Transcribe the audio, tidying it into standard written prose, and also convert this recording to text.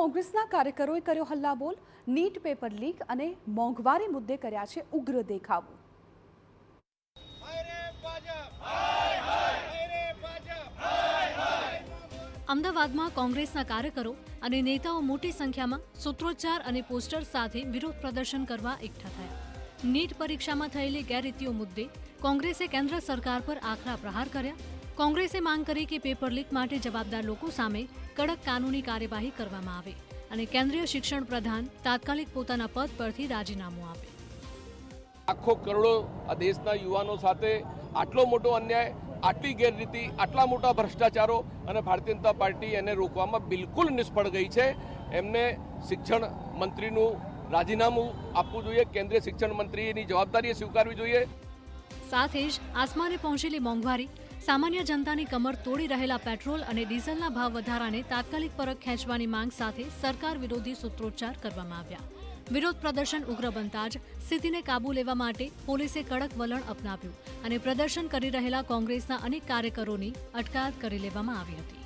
કોંગ્રેસના કાર્યકરોએ કર્યો હલ્લાબોલ, નીટ પેપર લીક અને મોંઘવારી મુદ્દે કર્યા છે ઉગ્ર દેખાવો। અમદાવાદમાં કોંગ્રેસના કાર્યકરો અને નેતાઓ મોટી સંખ્યામાં સૂત્રોચ્ચાર અને પોસ્ટર સાથે વિરોધ પ્રદર્શન કરવા એકઠા થયા। નીટ પરીક્ષામાં થયેલી ગેરરીતિઓ મુદ્દે કોંગ્રેસે કેન્દ્ર સરકાર પર આકરા પ્રહાર કર્યા। કોંગ્રેસે માંગ કરી કે પેપર લીક માટે જવાબદાર લોકો સામે કડક કાનૂની કાર્યવાહી કરવામાં આવે અને કેન્દ્રીય શિક્ષણ પ્રધાન તાત્કાલિક પોતાના પદ પરથી રાજીનામું આપે। લાખો કરોડો આ દેશના યુવાનો સાથે આટલો મોટો અન્યાય, આટલી ગેરરીતિ, આટલા મોટા ભ્રષ્ટાચારો અને ભારતીય જનતા પાર્ટી એને રોકવામાં બિલકુલ નિષ્ફળ ગઈ છે। એમને શિક્ષણ મંત્રીનું રાજીનામું આપવું જોઈએ, કેન્દ્રીય શિક્ષણ મંત્રીની જવાબદારી સ્વીકારવી જોઈએ। સાથે જ આસમાને પહોંચેલી મોંઘવારી, સામાન્ય જનતાની કમર તોડી રહેલા પેટ્રોલ અને ડીઝલના ભાવ વધારાને તાત્કાલિક પરત ખેંચવાની માંગ સાથે સરકાર વિરોધી સૂત્રોચ્ચાર કરવામાં આવ્યા। વિરોધ પ્રદર્શન ઉગ્ર બનતા જ સ્થિતિને કાબૂ લેવા માટે પોલીસે કડક વલણ અપનાવ્યું અને પ્રદર્શન કરી રહેલા કોંગ્રેસના અનેક કાર્યકરોની અટકાયત કરી લેવામાં આવી હતી।